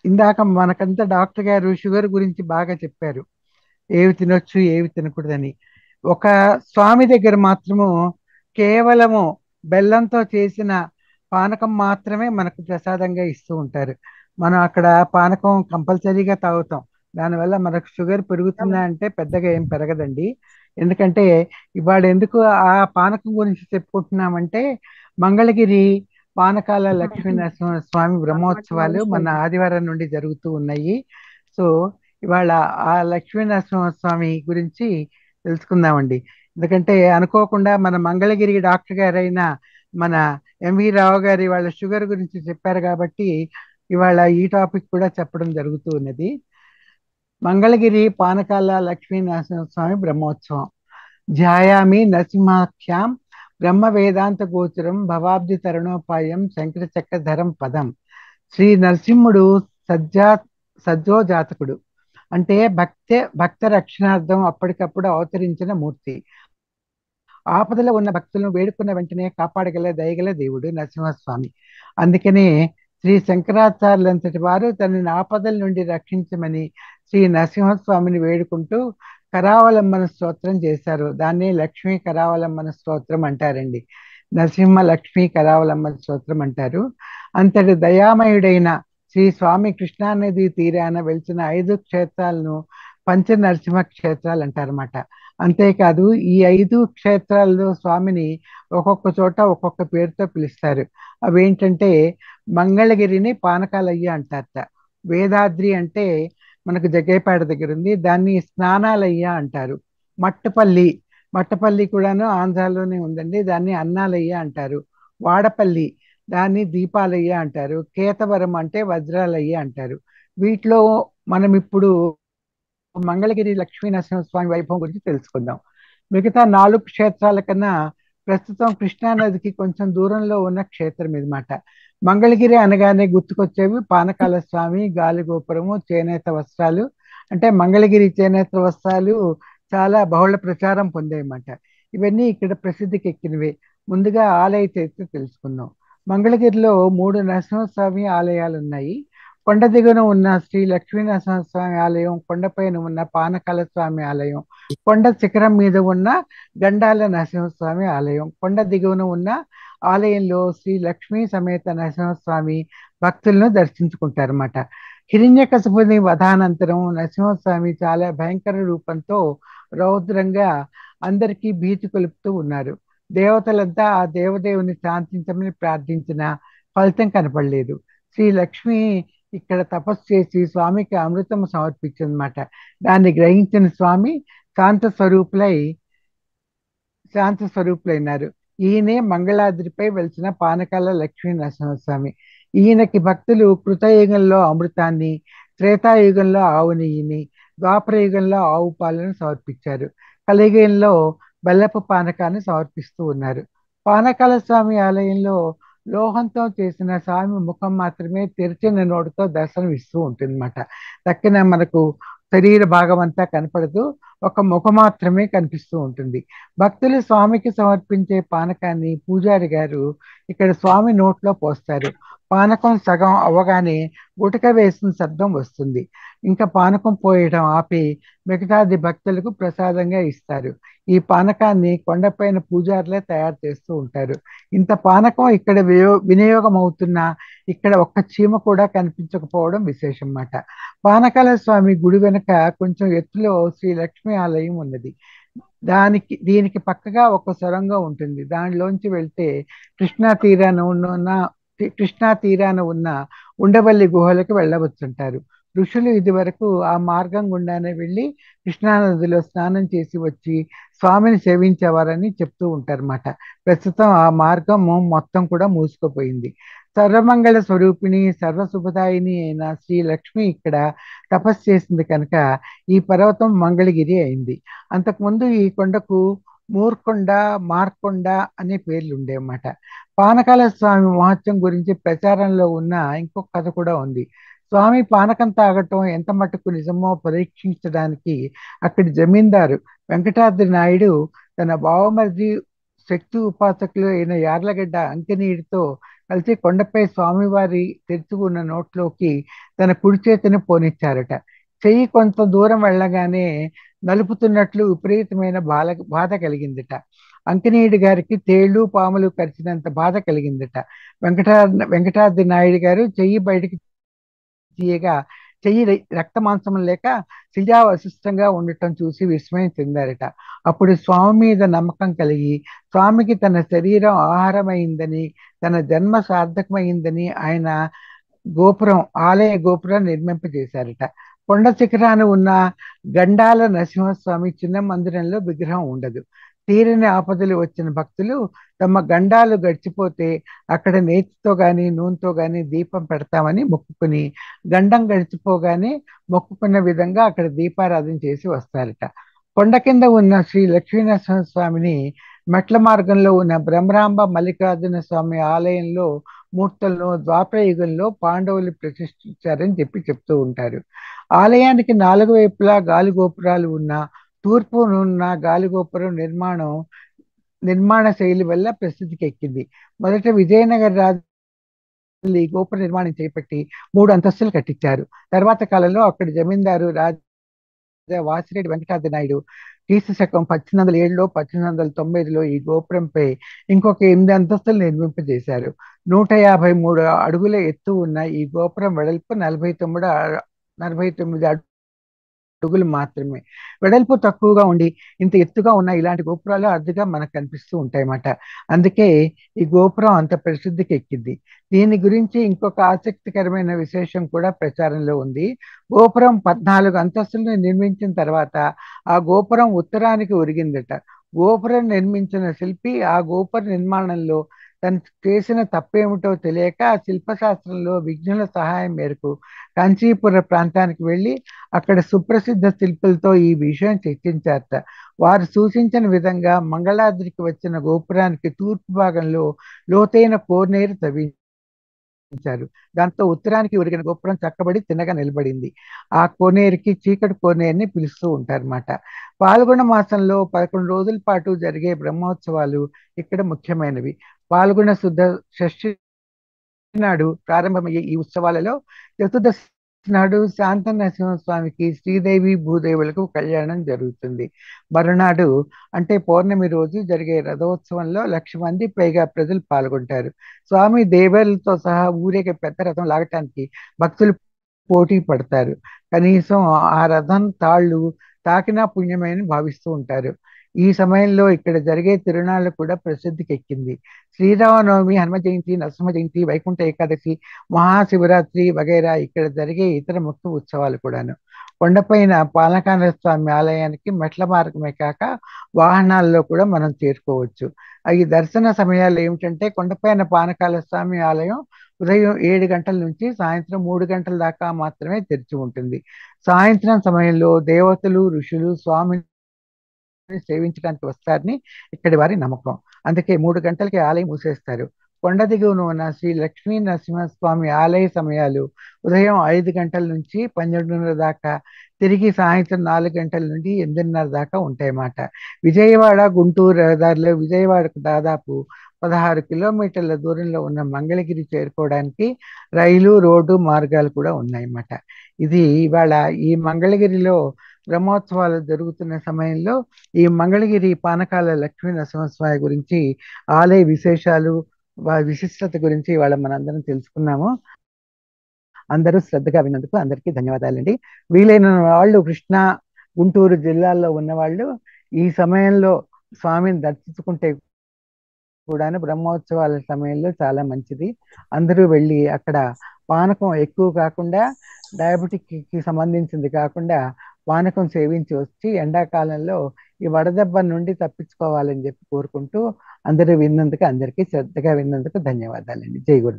ఇందాక మనకంతా డాక్టర్ గారు షుగర్ గురించి బాగా చెప్పారు, ఏవి తినొచ్చు ఏవి తినకూడదని. ఒక స్వామి దగ్గర మాత్రము కేవలము బెల్లంతో చేసిన పానకం మాత్రమే మనకు ప్రసాదంగా ఇస్తూ ఉంటారు. మనం అక్కడ పానకం కంపల్సరీగా తాగుతాం. దానివల్ల మనకు షుగర్ పెరుగుతుందా అంటే పెద్దగా ఏం పెరగదండి. ఎందుకంటే ఇవాళ ఎందుకు ఆ పానకం గురించి చెప్పుకుంటున్నామంటే, మంగళగిరి పానకాల లక్ష్మీ నరసింహ స్వామి బ్రహ్మోత్సవాలు మన ఆదివారం నుండి జరుగుతూ ఉన్నాయి. సో ఇవాళ ఆ లక్ష్మీ నరసింహస్వామి గురించి తెలుసుకుందామండి. ఎందుకంటే అనుకోకుండా మన మంగళగిరి డాక్టర్ గారైన మన ఎంవి రావు గారి వాళ్ళ షుగర్ గురించి చెప్పారు కాబట్టి ఇవాళ ఈ టాపిక్ కూడా చెప్పడం జరుగుతూ ఉన్నది. మంగళగిరి పానకాల లక్ష్మీ నరసింహస్వామి బ్రహ్మోత్సవం. ధ్యాయామి నరసింహాఖ్యాం బ్రహ్మ వేదాంత గోచరం భవాబ్ది తరుణోపాయం శంకర చక్రధరం పదం. శ్రీ నరసింహుడు సజ్జా సజ్జోజాతకుడు, అంటే భక్త రక్షణార్థం అప్పటికప్పుడు అవతరించిన మూర్తి. ఆపదలో ఉన్న భక్తులను వేడుకున్న వెంటనే కాపాడగల దయగల దేవుడు నరసింహస్వామి. అందుకనే శ్రీ శంకరాచార్యులంతటి వారు తనని ఆపదల నుండి రక్షించమని శ్రీ నరసింహస్వామిని వేడుకుంటూ కరావలంబన స్తోత్రం చేశారు. దాన్నే లక్ష్మీ కరావలంబన స్తోత్రం అంటారండి. నరసింహ లక్ష్మీ కరావలంబన స్తోత్రం అంటారు. అంతటి దయామయుడైన శ్రీ స్వామి కృష్ణానది తీరాన వెలిసిన 5 క్షేత్రాలను పంచ నరసింహ క్షేత్రాలు అంటారన్నమాట. అంతేకాదు ఈ 5 క్షేత్రాల్లో స్వామిని ఒక్కొక్క చోట ఒక్కొక్క పేరుతో పిలుస్తారు. అవేంటంటే మంగళగిరిని పానకాలయ్య అంటారట. వేదాద్రి అంటే మనకు జగ్గయ్యపేట దగ్గర ఉంది, దాన్ని స్నానాలయ్య అంటారు. మట్టపల్లి, మట్టపల్లి కూడాను ఆంధ్రాలోనే ఉందండి, దాన్ని అన్నాలయ్య అంటారు. వాడపల్లి, దాన్ని దీపాలయ్య అంటారు. కేతవరం అంటే వజ్రాలయ్య అంటారు. వీటిలో మనం ఇప్పుడు మంగళగిరి లక్ష్మీ నరసింహస్వామి వైభవం గురించి తెలుసుకుందాం. మిగతా 4 క్షేత్రాల కన్నా ప్రస్తుతం కృష్ణానదికి కొంచెం దూరంలో ఉన్న క్షేత్రం ఇదన్నమాట. మంగళగిరి అనగానే గుర్తుకొచ్చేవి పానకాల స్వామి, గాలిగోపురము, చేనేత వస్త్రాలు. అంటే మంగళగిరి చేనేత వస్త్రాలు చాలా బహుళ ప్రచారం పొందాయన్నమాట. ఇవన్నీ ఇక్కడ ప్రసిద్ధికి ఎక్కినవే. ముందుగా ఆలయ చరిత్ర తెలుసుకుందాం. మంగళగిరిలో 3 నరసింహస్వామి ఆలయాలు ఉన్నాయి. కొండ దిగువన ఉన్న శ్రీ లక్ష్మీ నరసింహస్వామి ఆలయం, కొండపైన ఉన్న పానకాల స్వామి ఆలయం, కొండ శిఖరం మీద ఉన్న గండాల నరసింహస్వామి ఆలయం, కొండ దిగువన ఉన్న ఆలయంలో శ్రీ లక్ష్మీ సమేత నరసింహస్వామి భక్తులను దర్శించుకుంటారన్నమాట. హిరణ్యకశిపుని వధానంతరం నరసింహస్వామి చాలా భయంకర రూపంతో రౌద్రంగా అందరికీ భీతి కొలుపుతూ ఉన్నారు. దేవతలంతా ఆ దేవదేవుని శాంతించమని ప్రార్థించిన ఫలితం కనపడలేదు. శ్రీ లక్ష్మి ఇక్కడ తపస్సు చేసి స్వామికి అమృతం సమర్పించిందన్నమాట. దాన్ని గ్రహించిన స్వామి శాంత స్వరూపులై శాంత స్వరూపులైనారు. ఈయనే మంగళాద్రిపై వెలిసిన పానకాల లక్ష్మీ నరసింహస్వామి. ఈయనకి భక్తులు కృతయుగంలో అమృతాన్ని, త్రేతాయుగంలో ఆవు నెయ్యిని, ద్వాపర యుగంలో ఆవు పాలను సమర్పించారు. కలియుగంలో బెల్లపు పానకాన్ని సమర్పిస్తూ ఉన్నారు. పానకాల స్వామి ఆలయంలో లోహంతో చేసిన స్వామి ముఖం మాత్రమే తెరిచిన నోటితో దర్శనం ఇస్తూ ఉంటుందన్నమాట. దక్కిన మనకు శరీర భాగం అంతా కనపడదు, ఒక ముఖం మాత్రమే కనిపిస్తూ ఉంటుంది. భక్తులు స్వామికి సమర్పించే పానకాన్ని పూజారి గారు ఇక్కడ స్వామి నోట్లో పోస్తారు. పానకం సగం అవ్వగానే గుటక వేసిన శబ్దం వస్తుంది. ఇంకా పానకం పోయడం ఆపి మిగతాది భక్తులకు ప్రసాదంగా ఇస్తారు. ఈ పానకాన్ని కొండపైన పూజారులే తయారు చేస్తూ ఉంటారు. ఇంత పానకం ఇక్కడ వినియోగం అవుతున్నా ఇక్కడ ఒక్క చీమ కూడా కనిపించకపోవడం విశేషం అన్నమాట. పానకాల స్వామి గుడి వెనుక కొంచెం ఎత్తులో శ్రీ లక్ష్మీ ఆలయం ఉన్నది. దీనికి పక్కగా ఒక సొరంగం ఉంటుంది. దానిలోంచి వెళ్తే కృష్ణా తీరాన ఉన్న కృష్ణా తీరాన ఉన్న ఉండవల్లి గుహలకు వెళ్ళవచ్చుంటారు. ఋషులు ఇది వరకు ఆ మార్గం గుండానే వెళ్ళి కృష్ణానదిలో స్నానం చేసి వచ్చి స్వామిని సేవించేవారని చెప్తూ ఉంటారన్నమాట. ప్రస్తుతం ఆ మార్గం మొత్తం కూడా మూసుకుపోయింది. సర్వమంగళ స్వరూపిణి సర్వశుభదాయిని అయిన శ్రీ లక్ష్మి ఇక్కడ తపస్సు చేసింది కనుక ఈ పర్వతం మంగళగిరి అయింది. అంతకుముందు ఈ కొండకు మూర్కొండ, మార్కొండ అనే పేర్లు ఉండేవన్నమాట. పానకాల స్వామి మహత్యం గురించి ప్రచారంలో ఉన్న ఇంకొక కథ కూడా ఉంది. స్వామి పానకం తాగటం ఎంత మటుకు నిజమో పరీక్షించడానికి అక్కడి జమీందారు వెంకటాద్రి నాయుడు తన బావమరిది శక్తి ఉపాసకులు అయిన యార్లగడ్డ అంకెనీడితో కలిసి కొండపై స్వామివారి తెరిచి ఉన్న నోట్లోకి తన కుడి చేతిని పోనిచ్చారట. చెయ్యి కొంత దూరం వెళ్ళగానే నలుపుతున్నట్లు విపరీతమైన బాధ కలిగిందిట. అంకినీయుడి గారికి తేళ్లు పాములు కరిచినంత బాధ కలిగిందిట. వెంకటాద్రి నాయుడు గారు చెయ్యి బయటికి తీయగా చెయ్యి రక్త మాంసం లేక శిలావశిష్టంగా ఉండటం చూసి విస్మయం చెందారట. అప్పుడు స్వామి మీద నమ్మకం కలిగి స్వామికి తన శరీరం ఆహారమైందని, తన జన్మ సార్థకమైందని ఆయన ఆలయ గోపురం నిర్మింపజేశారట. కొండ శిఖరాన ఉన్న గండాల నరసింహస్వామి చిన్న మందిరంలో విగ్రహం ఉండదు. తీరని ఆపదలు వచ్చిన భక్తులు తమ గండాలు గడిచిపోతే అక్కడ నేతితో గాని నూనెతో గాని దీపం పెడతామని మొక్కుకుని, గండం గడిచిపోగానే మొక్కుకున్న విధంగా అక్కడ దీపారాధన చేసి వస్తారట. కొండ కింద ఉన్న శ్రీ లక్ష్మీనరసింహ స్వామిని మెట్ల మార్గంలో ఉన్న బ్రహ్మరాంబ మల్లికార్జున స్వామి ఆలయంలో మూర్తులను ద్వాపర యుగంలో పాండవులు ప్రతిష్ఠించారని చెప్తూ ఉంటారు. ఆలయానికి 4 వైపులా గాలిగోపురాలు ఉన్న తూర్పునున్న గాలిగోపురం నిర్మాణ శైలి వల్ల ప్రసిద్ధికి ఎక్కింది. మొదట విజయనగర రాజు ఈ గోపుర నిర్మాణం చేపట్టి 3 అంతస్తులు కట్టించారు. తర్వాత కాలంలో అక్కడి జమీందారు రాజా వాసిరెడ్డి వెంకటాద్రి నాయుడు క్రీస్తు శకం 1807లో 1895లో ఈ గోపురంపై ఇంకొక 8 అంతస్తులు నిర్మింపజేశారు. 153 అడుగుల ఎత్తు ఉన్న ఈ గోపురం వెడల్పు 49 అడుగులు మాత్రమే. వెడల్పు తక్కువగా ఉండి ఇంత ఎత్తుగా ఉన్న ఇలాంటి గోపురాలు అరుదుగా మనకు కనిపిస్తూ ఉంటాయన్నమాట. అందుకే ఈ గోపురం అంత ప్రసిద్ధికి ఎక్కింది. దీని గురించి ఇంకొక ఆసక్తికరమైన విశేషం కూడా ప్రచారంలో ఉంది. గోపురం 14 అంతస్తులను నిర్మించిన తర్వాత ఆ గోపురం ఉత్తరానికి ఒరిగిందట. గోపురం నిర్మించిన శిల్పి ఆ గోపుర నిర్మాణంలో తను చేసిన తప్పేమిటో తెలియక ఆ శిల్పశాస్త్రంలో విజ్ఞుల సహాయం మేరకు కాంచీపుర ప్రాంతానికి వెళ్ళి అక్కడ సుప్రసిద్ధ శిల్పులతో ఈ విషయం చర్చించారట. వారు సూచించిన విధంగా మంగళాద్రికి వచ్చిన గోపురానికి తూర్పు భాగంలో లోతైన కోనేరు తవ్వించారు. దాంతో ఉత్తరానికి ఒరిగిన గోపురం చక్కబడి తిన్నగా నిలబడింది. ఆ కోనేరుకి చీకటి కోనేరుని పిలుస్తూ ఉంటారన్నమాట. పాల్గొన మాసంలో 11 రోజుల పాటు జరిగే బ్రహ్మోత్సవాలు ఇక్కడ ముఖ్యమైనవి. పాల్గొన శుద్ధ షష్ఠి నాడు ప్రారంభమయ్యే ఈ ఉత్సవాలలో చతుర్దశి నాడు శాంత నరసింహస్వామికి శ్రీదేవి భూదేవులకు కళ్యాణం జరుగుతుంది. మరునాడు అంటే పౌర్ణమి రోజు జరిగే రథోత్సవంలో 1,00,000 మంది పైగా ప్రజలు పాల్గొంటారు. స్వామి దేవతలతో సహా ఊరేగే పెద్ద రథం లాగటానికి భక్తులు పోటీ పడతారు. కనీసం ఆ రథం తాళ్ళు తాకినా పుణ్యమని భావిస్తూ ఉంటారు. ఈ సమయంలో ఇక్కడ జరిగే తిరునాళ్ళు కూడా ప్రసిద్ధికి ఎక్కింది. శ్రీరామనవమి, హనుమ జయంతి, నరసింహ జయంతి, వైకుంఠ ఏకాదశి, మహాశివరాత్రి వగైరా ఇక్కడ జరిగే ఇతర ముఖ్య ఉత్సవాలు కూడాను. కొండపైన పానకాల స్వామి ఆలయానికి మెట్ల మార్గమే కాక వాహనాల్లో కూడా మనం చేరుకోవచ్చు. ఈ దర్శన సమయాలు ఏమిటంటే కొండపైన పానకాల స్వామి ఆలయం ఉదయం 7 గంటల నుంచి సాయంత్రం 3 గంటల దాకా మాత్రమే తెరిచి ఉంటుంది. సాయంత్రం సమయంలో దేవతలు, ఋషులు స్వామిని సేవించడానికి వస్తారని ఇక్కడి వారి నమ్మకం. అందుకే 3 గంటలకి ఆలయం మూసేస్తారు. కొండ దిగువన ఉన్న శ్రీ లక్ష్మీ నరసింహస్వామి ఆలయ సమయాలు ఉదయం 5 గంటల నుంచి 12:30 దాకా, తిరిగి సాయంత్రం 4 గంటల నుండి 8:30 దాకా ఉంటాయన్నమాట. విజయవాడ గుంటూరు రహదారిలో విజయవాడకు దాదాపు 16 కిలోమీటర్ల దూరంలో ఉన్న మంగళగిరి చేరుకోవడానికి రైలు, రోడ్డు మార్గాలు కూడా ఉన్నాయన్నమాట. ఇది ఇవాళ ఈ మంగళగిరిలో బ్రహ్మోత్సవాలు జరుగుతున్న సమయంలో ఈ మంగళగిరి పానకాల లక్ష్మీ నరసింహస్వామి గురించి ఆలయ విశేషాలు, విశిష్టత గురించి ఇవాళ మనందరం తెలుసుకున్నాము. అందరూ శ్రద్ధగా విన్నందుకు అందరికీ ధన్యవాదాలండి. వీలైన వాళ్ళు కృష్ణా, గుంటూరు జిల్లాల్లో ఉన్నవాళ్ళు ఈ సమయంలో స్వామిని దర్శించుకుంటే కూడాను బ్రహ్మోత్సవాల సమయంలో చాలా మంచిది. అందరూ వెళ్ళి అక్కడ పానకం ఎక్కువ కాకుండా, డయాబెటిక్ కి సంబంధించింది కాకుండా పానకం సేవించి వచ్చి ఎండాకాలంలో ఈ వడదెబ్బ నుండి తప్పించుకోవాలని చెప్పి కోరుకుంటూ అందరూ అందరికీ శ్రద్ధగా విన్నందుకు ధన్యవాదాలండి. జై గురు.